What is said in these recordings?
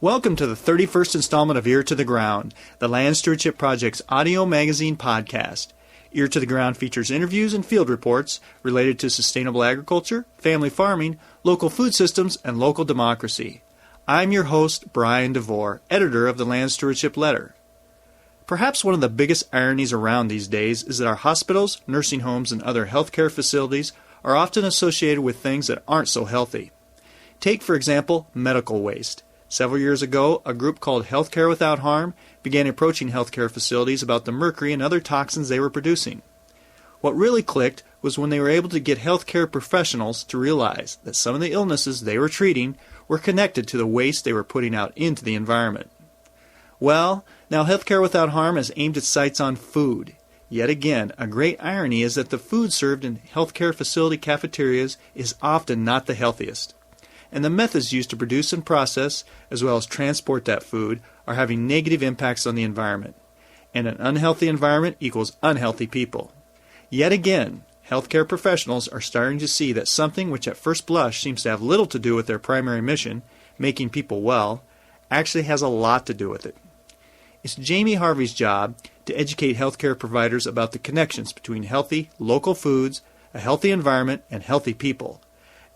Welcome to the 31st installment of Ear to the Ground, the Land Stewardship Project's audio magazine podcast. Ear to the Ground features interviews and field reports related to sustainable agriculture, family farming, local food systems, and local democracy. I'm your host, Brian DeVore, editor of the Land Stewardship Letter. Perhaps one of the biggest ironies around these days is that our hospitals, nursing homes, and other healthcare facilities are often associated with things that aren't so healthy. Take, for example, medical waste. Several years ago, a group called Healthcare Without Harm began approaching healthcare facilities about the mercury and other toxins they were producing. What really clicked was when they were able to get healthcare professionals to realize that some of the illnesses they were treating were connected to the waste they were putting out into the environment. Well, now Healthcare Without Harm has aimed its sights on food. Yet again, a great irony is that the food served in healthcare facility cafeterias is often not the healthiest. And the methods used to produce and process, as well as transport that food, are having negative impacts on the environment. And an unhealthy environment equals unhealthy people. Yet again, healthcare professionals are starting to see that something which at first blush seems to have little to do with their primary mission, making people well, actually has a lot to do with it. It's Jamie Harvey's job to educate healthcare providers about the connections between healthy, local foods, a healthy environment, and healthy people.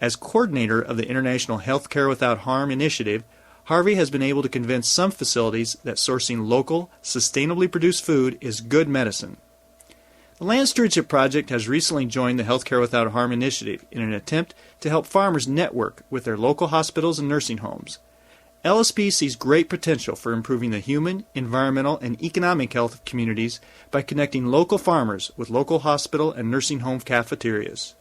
As coordinator of the International Healthcare Without Harm initiative, Harvey has been able to convince some facilities that sourcing local, sustainably produced food is good medicine. The Land Stewardship Project has recently joined the Healthcare Without Harm initiative in an attempt to help farmers network with their local hospitals and nursing homes. LSP sees great potential for improving the human, environmental, and economic health of communities by connecting local farmers with local hospital and nursing home cafeterias.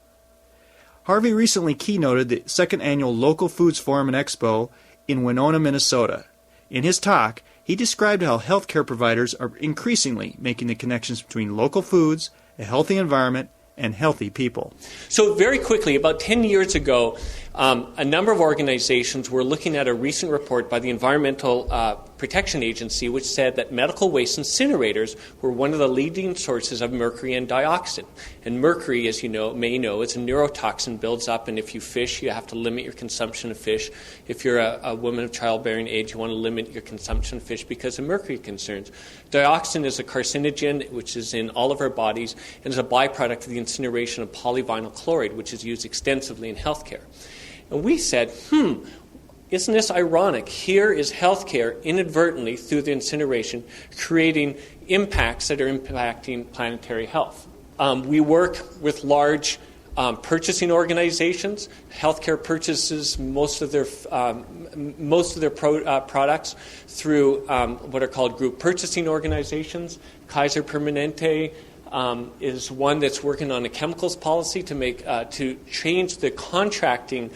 Harvey recently keynoted the second annual Local Foods Forum and Expo in Winona, Minnesota. In his talk, he described how healthcare providers are increasingly making the connections between local foods, a healthy environment, and healthy people. So very quickly, about 10 years ago, a number of organizations were looking at a recent report by the Environmental Protection Agency, which said that medical waste incinerators were one of the leading sources of mercury and dioxin. And mercury, as you may know, it's a neurotoxin, builds up, and if you fish, you have to limit your consumption of fish. If you're a woman of childbearing age, you want to limit your consumption of fish because of mercury concerns. Dioxin is a carcinogen, which is in all of our bodies, and is a byproduct of the incineration of polyvinyl chloride, which is used extensively in healthcare. And we said, isn't this ironic? Here is healthcare inadvertently, through the incineration, creating impacts that are impacting planetary health. We work with large purchasing organizations. Healthcare purchases most of their products through what are called group purchasing organizations. Kaiser Permanente is one that's working on a chemicals policy to change the contracting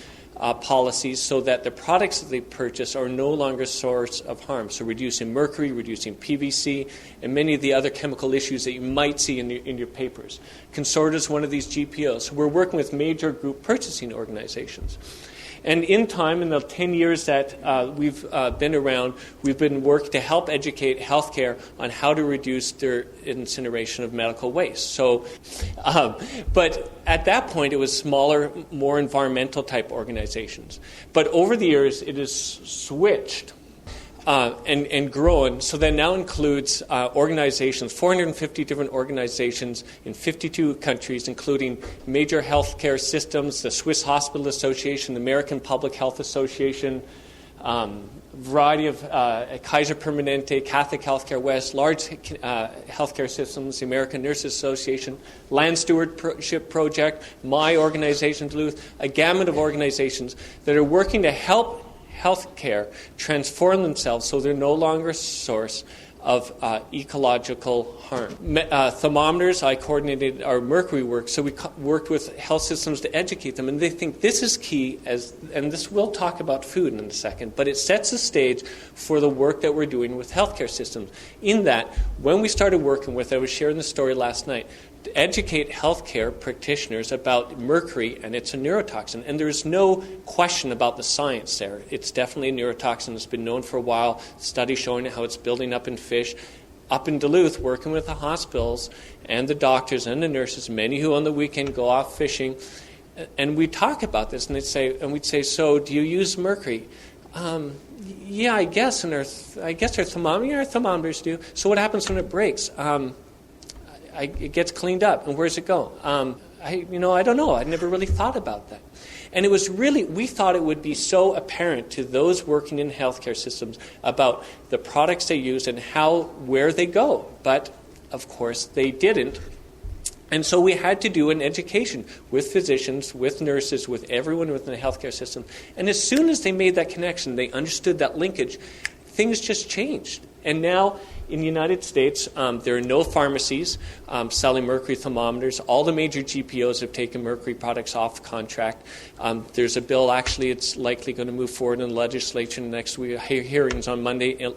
policies so that the products that they purchase are no longer a source of harm. So reducing mercury, reducing PVC, and many of the other chemical issues that you might see in your papers. Consortia is one of these GPOs. So we're working with major group purchasing organizations. And in time, in the 10 years that we've been around, we've been working to help educate healthcare on how to reduce their incineration of medical waste. So, but at that point, it was smaller, more environmental type organizations. But over the years, it has switched and grown, so that now includes organizations, 450 different organizations in 52 countries, including major healthcare systems, the Swiss Hospital Association, the American Public Health Association, variety of Kaiser Permanente, Catholic Healthcare West, large healthcare systems, the American Nurses Association, Land Stewardship Project, my organization, Duluth, a gamut of organizations that are working to help healthcare transform themselves so they're no longer a source of ecological harm. Thermometers, I coordinated our mercury work, so we worked with health systems to educate them, and they think this is key, and this we'll talk about food in a second, but it sets the stage for the work that we're doing with healthcare systems. In that, when we started working with, I was sharing the story last night, to educate healthcare practitioners about mercury, and it's a neurotoxin. And there's no question about the science there. It's definitely a neurotoxin. It's been known for a while. Studies showing how it's building up in fish. Up in Duluth, working with the hospitals and the doctors and the nurses, many who on the weekend go off fishing, and we talk about this, and we'd say, so do you use mercury? Yeah, I guess, and I guess our thermometers do. So what happens when it breaks? It gets cleaned up, and where's it go? I don't know. I never really thought about that. And it was really, we thought it would be so apparent to those working in healthcare systems about the products they use and where they go. But, of course, they didn't. And so we had to do an education with physicians, with nurses, with everyone within the healthcare system. And as soon as they made that connection, they understood that linkage, things just changed. And now in the United States, there are no pharmacies selling mercury thermometers. All the major GPOs have taken mercury products off contract. There's a bill, actually, it's likely going to move forward in the legislature next week, hearings on Monday,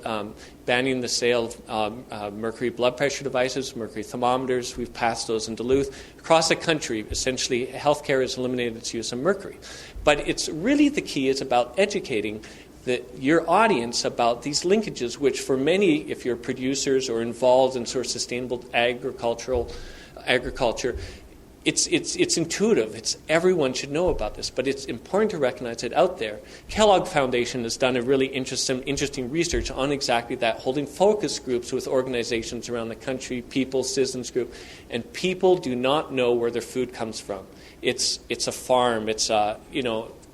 banning the sale of mercury blood pressure devices, mercury thermometers. We've passed those in Duluth. Across the country, essentially, healthcare has eliminated its use of mercury. But it's really the key is about educating your audience about these linkages, which for many, if you're producers or involved in sort of sustainable agriculture, it's intuitive. Everyone should know about this, but it's important to recognize it out there. Kellogg Foundation has done a really interesting research on exactly that, holding focus groups with organizations around the country, people, citizens group, and people do not know where their food comes from. It's a farm.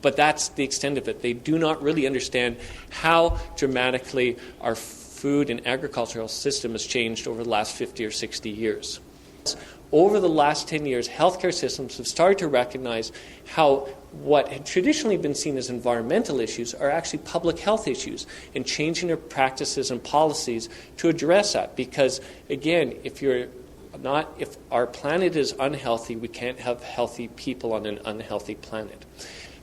But that's the extent of it. They do not really understand how dramatically our food and agricultural system has changed over the last 50 or 60 years. Over the last 10 years, healthcare systems have started to recognize how what had traditionally been seen as environmental issues are actually public health issues, and changing their practices and policies to address that. Because, again, if our planet is unhealthy, we can't have healthy people on an unhealthy planet.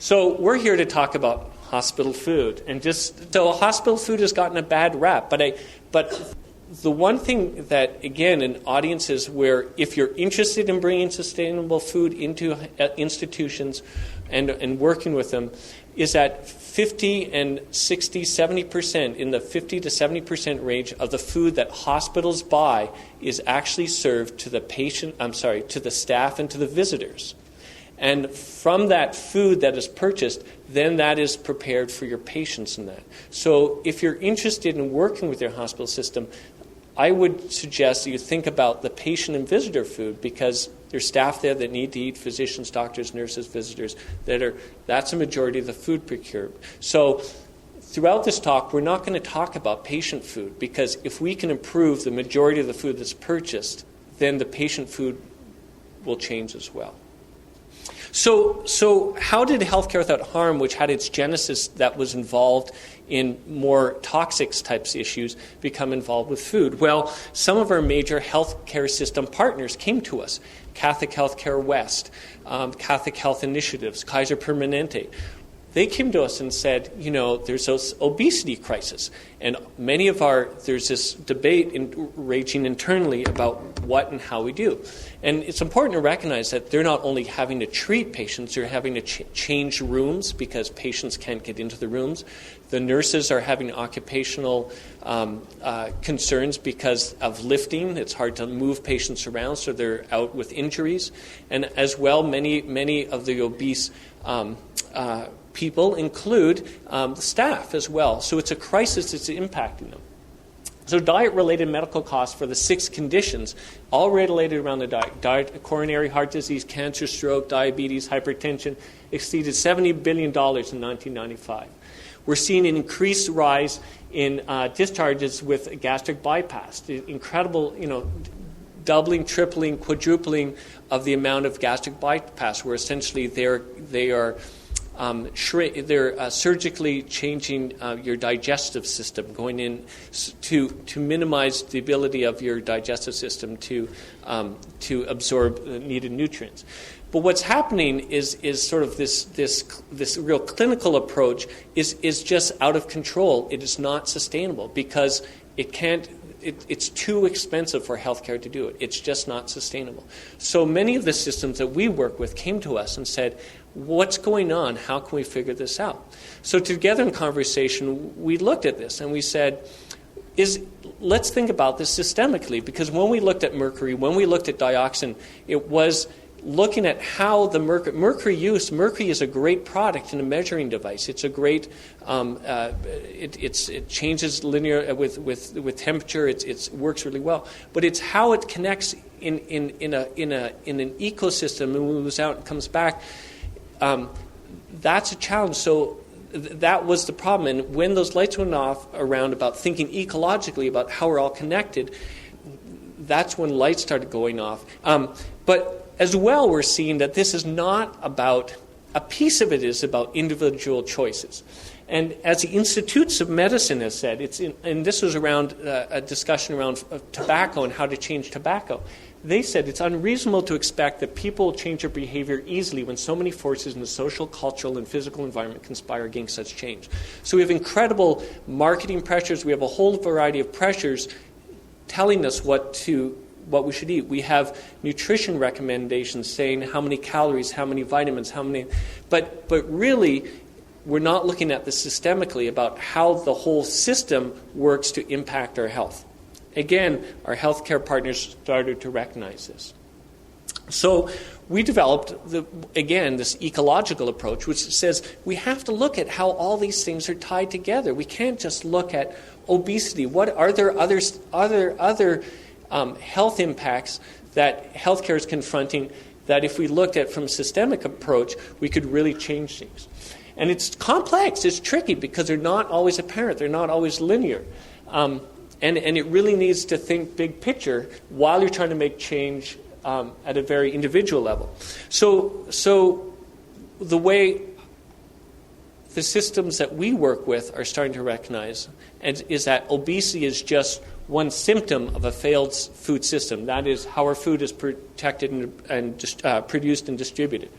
So we're here to talk about hospital food, and so hospital food has gotten a bad rap. But the one thing that, again, in audiences where if you're interested in bringing sustainable food into institutions and working with them, is that 50 and 60, 70%, in the 50 to 70% range of the food that hospitals buy is actually served to the staff and to the visitors. And from that food that is purchased, then that is prepared for your patients in that. So if you're interested in working with your hospital system, I would suggest that you think about the patient and visitor food, because there's staff there that need to eat, physicians, doctors, nurses, visitors, that's a majority of the food procured. So throughout this talk, we're not going to talk about patient food, because if we can improve the majority of the food that's purchased, then the patient food will change as well. So how did Healthcare Without Harm, which had its genesis that was involved in more toxic types of issues, become involved with food? Well, some of our major healthcare system partners came to us. Catholic Healthcare West, Catholic Health Initiatives, Kaiser Permanente. They came to us and said, there's this obesity crisis. And there's this debate raging internally about what and how we do. And it's important to recognize that they're not only having to treat patients, they're having to change rooms because patients can't get into the rooms. The nurses are having occupational concerns because of lifting. It's hard to move patients around, so they're out with injuries. And as well, many of the obese people include staff as well. So it's a crisis that's impacting them. So diet-related medical costs for the 6 conditions, all related around the diet, coronary heart disease, cancer, stroke, diabetes, hypertension, exceeded $70 billion in 1995. We're seeing an increased rise in discharges with gastric bypass. The incredible, doubling, tripling, quadrupling of the amount of gastric bypass, where essentially they are surgically changing your digestive system, going in to minimize the ability of your digestive system to absorb needed nutrients. But what's happening is sort of this real clinical approach is just out of control. It is not sustainable because it's too expensive for healthcare to do it. It's just not sustainable. So many of the systems that we work with came to us and said, what's going on? How can we figure this out? So together in conversation, we looked at this and we said, let's think about this systemically, because when we looked at mercury, when we looked at dioxin, it was looking at how the mercury is a great product in a measuring device. It's a great, it changes linear with temperature. It works really well. But it's how it connects in an ecosystem and moves out and comes back. That's a challenge. So that was the problem. And when those lights went off around about thinking ecologically about how we're all connected, that's when lights started going off. But as well, we're seeing that this is not about, a piece of it is about individual choices. And as the Institutes of Medicine has said, and this was around a discussion around tobacco and how to change tobacco. They said it's unreasonable to expect that people will change their behavior easily when so many forces in the social, cultural, and physical environment conspire against such change. So we have incredible marketing pressures. We have a whole variety of pressures telling us what we should eat. We have nutrition recommendations saying how many calories, how many vitamins, but really we're not looking at this systemically about how the whole system works to impact our health. Again, our healthcare partners started to recognize this. So we developed, this ecological approach, which says we have to look at how all these things are tied together. We can't just look at obesity. What are there other health impacts that healthcare is confronting that if we looked at from a systemic approach, we could really change things? And it's complex, it's tricky, because they're not always apparent, they're not always linear. And it really needs to think big picture while you're trying to make change at a very individual level. So the way the systems that we work with are starting to recognize is that obesity is just one symptom of a failed food system. That is how our food is protected and produced and distributed.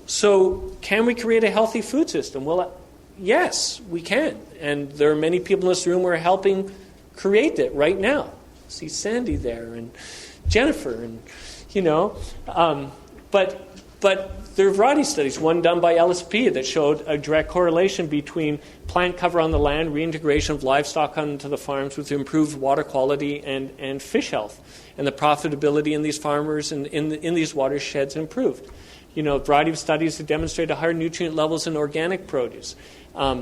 So can we create a healthy food system? Well, yes, we can. And there are many people in this room who are helping create it right now. I see Sandy there and Jennifer and, but there are a variety of studies, one done by LSP that showed a direct correlation between plant cover on the land, reintegration of livestock onto the farms with improved water quality and fish health. And the profitability in these farmers and in these watersheds improved. A variety of studies that demonstrate higher nutrient levels in organic produce.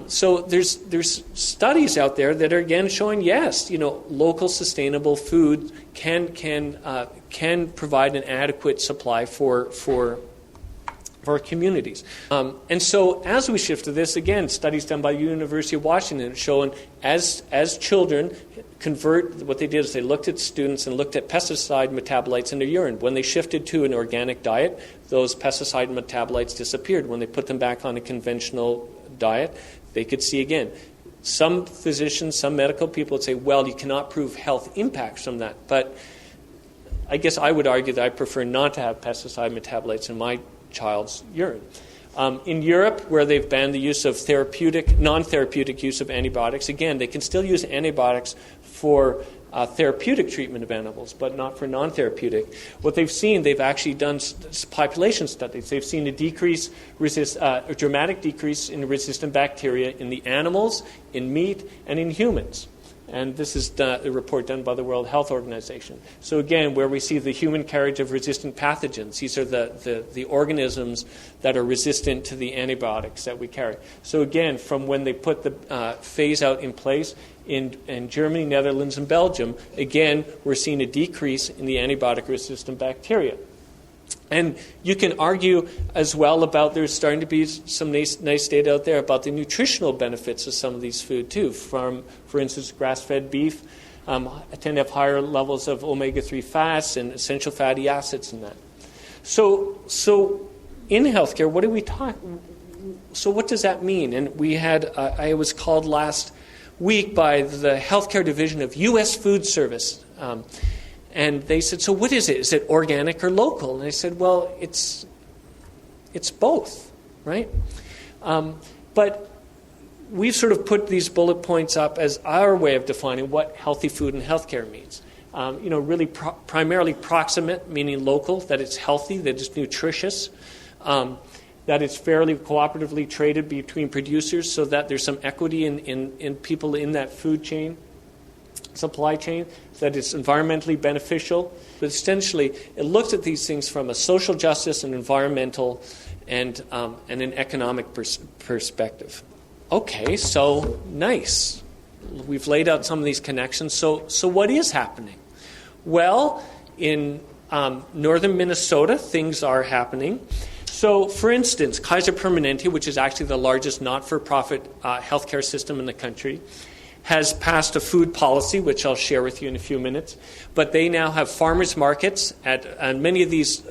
So there's studies out there that are again showing yes, local sustainable food can provide an adequate supply for our communities. And so as we shift to this, again, studies done by the University of Washington showing as children convert, what they did is they looked at students and looked at pesticide metabolites in their urine. When they shifted to an organic diet, those pesticide metabolites disappeared. When they put them back on a conventional diet, they could see again. Some physicians, some medical people would say, well, you cannot prove health impacts from that. But I guess I would argue that I prefer not to have pesticide metabolites in my child's urine. In Europe, where they've banned the use of non-therapeutic use of antibiotics, again, they can still use antibiotics for therapeutic treatment of animals, but not for non-therapeutic. What they've seen, they've actually done population studies. They've seen a dramatic decrease in resistant bacteria in the animals, in meat, and in humans. And this is a report done by the World Health Organization. So again, where we see the human carriage of resistant pathogens, these are the organisms that are resistant to the antibiotics that we carry. So again, from when they put the phase out in place in Germany, Netherlands, and Belgium, again, we're seeing a decrease in the antibiotic-resistant bacteria. And you can argue as well about there's starting to be some nice data out there about the nutritional benefits of some of these food too. For instance, grass-fed beef tend to have higher levels of omega-3 fats and essential fatty acids in that. So in healthcare, what do we talk? So what does that mean? And we had I was called last week by the healthcare division of U.S. Food Service. And they said, so what is it? Is it organic or local? And I said, well, it's both, right? But we've sort of put these bullet points up as our way of defining what healthy food and healthcare means. Really primarily proximate, meaning local, that it's healthy, that it's nutritious, that it's fairly cooperatively traded between producers so that there's some equity in people in that food chain. supply chain, that it's environmentally beneficial. But essentially, it looks at these things from a social justice and environmental and an economic perspective. Okay, so nice. We've laid out some of these connections. So what is happening? Well, in northern Minnesota, things are happening. So, for instance, Kaiser Permanente, which is actually the largest not-for-profit healthcare system in the country, has passed a food policy, which I'll share with you in a few minutes. But they now have farmers markets and many of these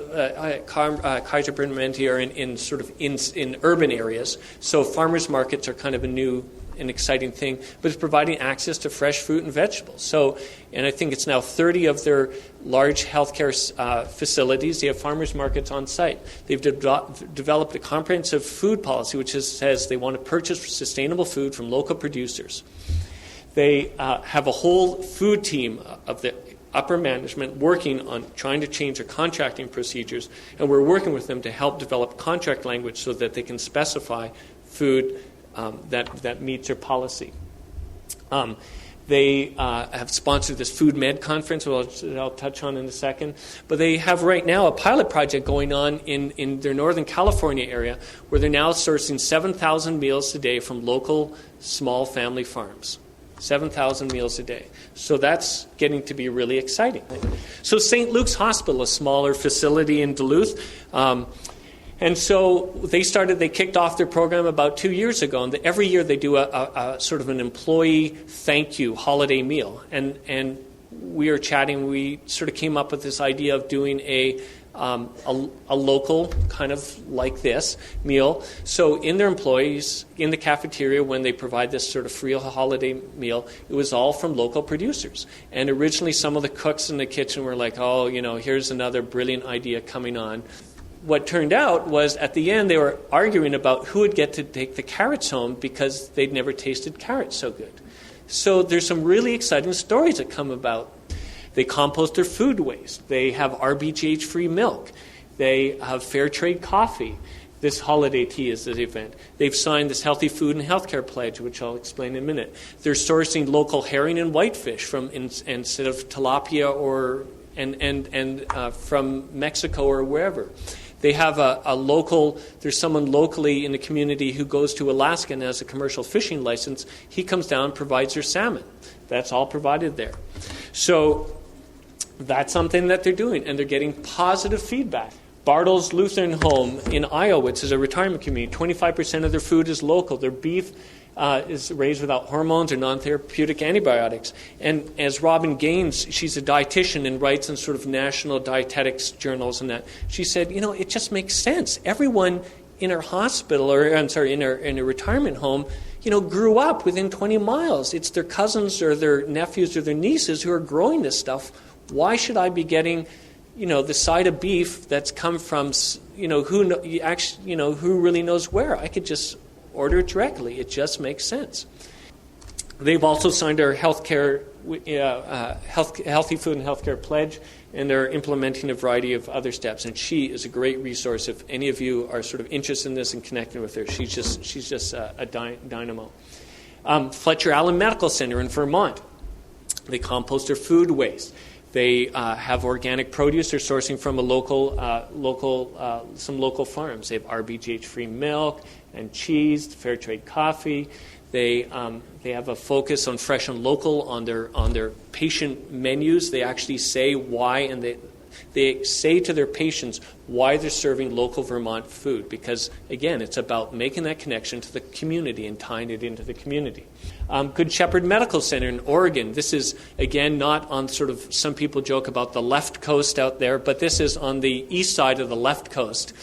Kaiser Permanente are in urban areas. So farmers markets are kind of a new and exciting thing, but it's providing access to fresh fruit and vegetables. So, and I think it's now 30 of their large healthcare facilities, they have farmers markets on site. They've developed a comprehensive food policy which says they want to purchase sustainable food from local producers. They have a whole food team of the upper management working on trying to change their contracting procedures, and we're working with them to help develop contract language so that they can specify food that meets their policy. They have sponsored this Food Med conference, which I'll touch on in a second. But they have right now a pilot project going on in their Northern California area where they're now sourcing 7,000 meals a day from local small family farms. 7,000 meals a day. So that's getting to be really exciting. So St. Luke's Hospital, a smaller facility in Duluth, and so they kicked off their program about 2 years ago, and every year they do a sort of an employee thank you holiday meal. And we were chatting, we sort of came up with this idea of doing a local kind of like this meal. So in their employees, in the cafeteria, when they provide this sort of free holiday meal, it was all from local producers. And originally some of the cooks in the kitchen were like, oh, here's another brilliant idea coming on. What turned out was at the end they were arguing about who would get to take the carrots home because they'd never tasted carrots so good. So there's some really exciting stories that come about. They compost their food waste. They have RBGH-free milk. They have fair trade coffee. This holiday tea is the event. They've signed this Healthy Food and Healthcare Pledge, which I'll explain in a minute. They're sourcing local herring and whitefish from instead of tilapia or from Mexico or wherever. They have there's someone locally in the community who goes to Alaska and has a commercial fishing license. He comes down and provides their salmon. That's all provided there. So that's something that they're doing, and they're getting positive feedback. Bartles Lutheran Home in Iowa, which is a retirement community, 25% of their food is local. Their beef is raised without hormones or non-therapeutic antibiotics. And as Robin Gaines, she's a dietitian and writes in sort of national dietetics journals and that, she said, it just makes sense. Everyone in our hospital, in a retirement home, grew up within 20 miles. It's their cousins or their nephews or their nieces who are growing this stuff. Why should I be getting, the side of beef that's come from, who really knows where? I could just order it directly. It just makes sense. They've also signed our Healthy Food and Healthcare Pledge, and they're implementing a variety of other steps. And she is a great resource if any of you are sort of interested in this and connecting with her. She's just a dynamo. Fletcher Allen Medical Center in Vermont. They compost their food waste. They have organic produce they're sourcing from some local farms. They have RBGH-free milk and cheese, fair trade coffee. They have a focus on fresh and local on their patient menus. They actually say why, and they say to their patients why they're serving local Vermont food, because, again, it's about making that connection to the community and tying it into the community. Good Shepherd Medical Center in Oregon. This is, again, not on sort of, some people joke about the left coast out there, but this is on the east side of the left coast.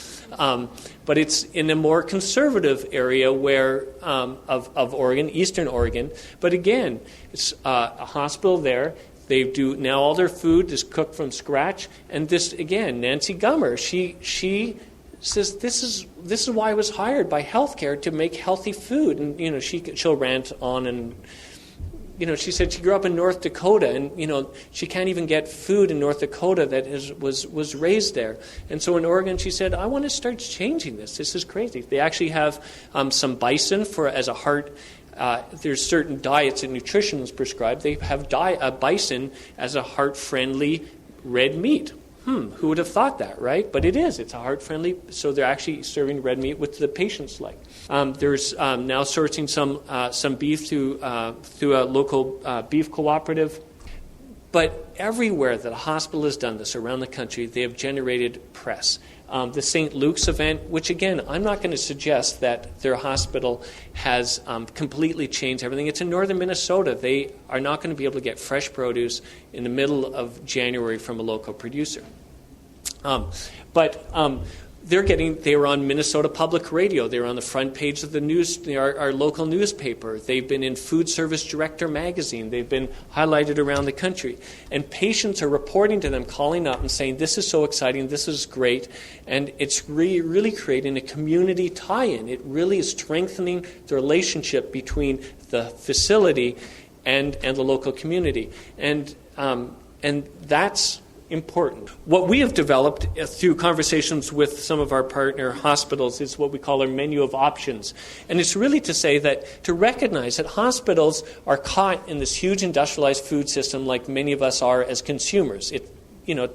But it's in a more conservative area of Oregon, eastern Oregon. But again, it's a hospital there. They do now all their food is cooked from scratch. And this, again, Nancy Gummer, she says this is why I was hired by healthcare to make healthy food. And she'll rant on, and she said she grew up in North Dakota, and she can't even get food in North Dakota that was raised there. And so in Oregon, she said, I want to start changing this. This is crazy. They actually have some bison as a heart there's certain diets and nutrition is prescribed. They have bison as a heart-friendly red meat. Who would have thought that, right? But it is. It's a heart-friendly, so they're actually serving red meat which the patients like. There's now sourcing some beef through a local beef cooperative. But everywhere that a hospital has done this around the country, they have generated press. The St. Luke's event, which again, I'm not going to suggest that their hospital has completely changed everything. It's in northern Minnesota. They are not going to be able to get fresh produce in the middle of January from a local producer. They were on Minnesota Public Radio. They were on the front page of the news, our local newspaper. They've been in Food Service Director magazine. They've been highlighted around the country. And patients are reporting to them, calling up and saying, this is so exciting, this is great. And it's really creating a community tie-in. It really is strengthening the relationship between the facility and the local community. And that's important. What we have developed through conversations with some of our partner hospitals is what we call our menu of options. And it's really to say that, to recognize that hospitals are caught in this huge industrialized food system like many of us are as consumers. It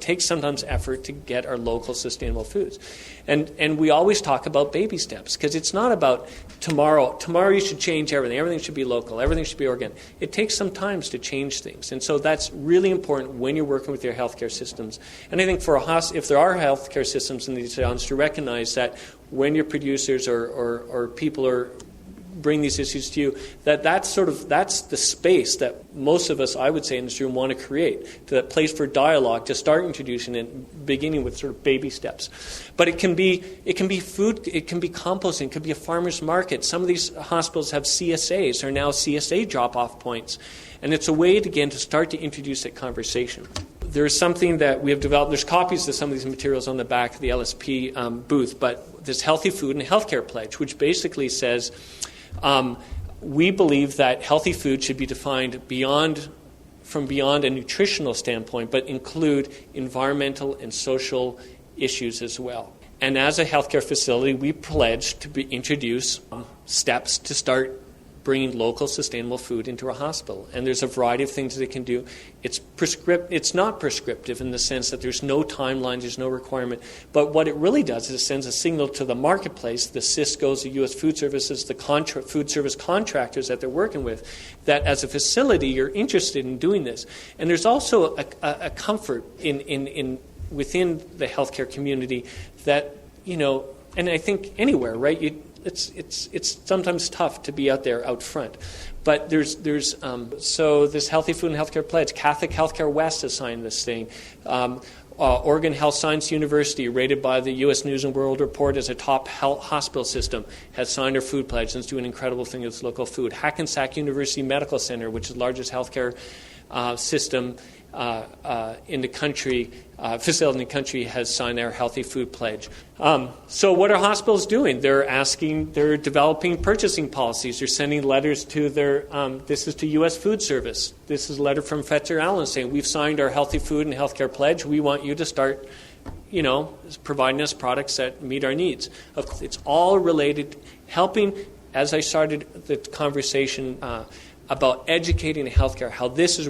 takes sometimes effort to get our local sustainable foods. And we always talk about baby steps, because it's not about tomorrow you should change everything should be local, everything should be organic. It takes some time to change things. And so that's really important when you're working with your healthcare systems. And I think if there are healthcare systems in these towns, to recognize that when your producers or people are bring these issues to you, that's the space that most of us, I would say, in this room want to create, that place for dialogue, to start introducing it, beginning with sort of baby steps. But it can be food, it can be composting, it could be a farmer's market. Some of these hospitals have CSAs, or now CSA drop-off points. And it's a way, again, to start to introduce that conversation. There's something that we have developed. There's copies of some of these materials on the back of the LSP booth, but this Healthy Food and Healthcare Pledge, which basically says, we believe that healthy food should be defined from beyond a nutritional standpoint, but include environmental and social issues as well. And as a healthcare facility, we pledge to introduce steps to start bringing local sustainable food into a hospital. And there's a variety of things they can do. It's not prescriptive in the sense that there's no timeline, there's no requirement. But what it really does is it sends a signal to the marketplace, the Cisco's, the U.S. Food Services, the food service contractors that they're working with, that as a facility you're interested in doing this. And there's also a comfort within the healthcare community that, and I think anywhere, right? It's sometimes tough to be out front, but there's so this Healthy Food and Healthcare Pledge. Catholic Healthcare West has signed this thing. Oregon Health Science University, rated by the U.S. News and World Report as a top health hospital system, has signed our food pledge and is doing incredible things with local food. Hackensack University Medical Center, which is the largest healthcare system in the country, facility in the country, has signed our Healthy Food Pledge. So what are hospitals doing? They're developing purchasing policies. They're sending letters to this is to U.S. Food Service. This is a letter from Fetzer Allen saying, we've signed our Healthy Food and Healthcare Pledge. We want you to start, providing us products that meet our needs. It's all related, helping, as I started the conversation about educating healthcare, how this is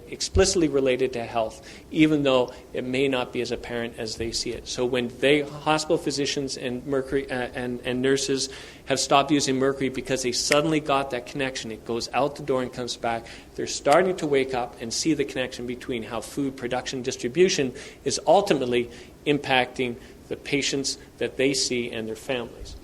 explicitly related to health, even though it may not be as apparent as they see it. So when hospital physicians and mercury and nurses have stopped using mercury because they suddenly got that connection, it goes out the door and comes back, they're starting to wake up and see the connection between how food production distribution is ultimately impacting the patients that they see and their families.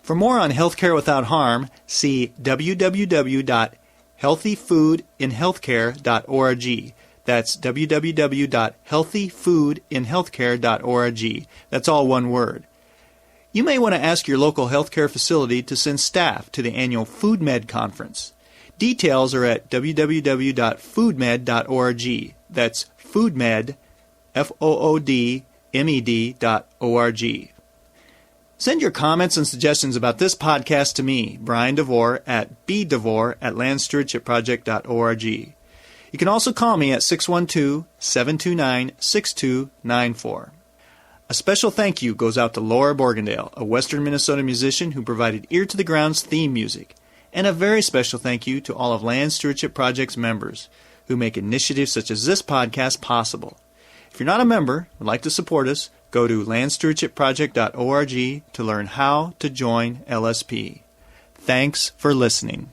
For more on healthcare without harm, see www.healthyfoodinhealthcare.org. That's www.healthyfoodinhealthcare.org. That's all one word. You may want to ask your local healthcare facility to send staff to the annual FoodMed conference. Details are at www.foodmed.org. That's FoodMed, FoodMed.org. Send your comments and suggestions about this podcast to me, Brian DeVore, at bdevore@landstewardshipproject.org. You You can also call me at 612-729-6294. A special thank you goes out to Laura Borgendale, a Western Minnesota musician who provided Ear to the Ground's theme music. And a very special thank you to all of Land Stewardship Project's members who make initiatives such as this podcast possible. If you're not a member and would like to support us, go to landstewardshipproject.org to learn how to join LSP. Thanks for listening.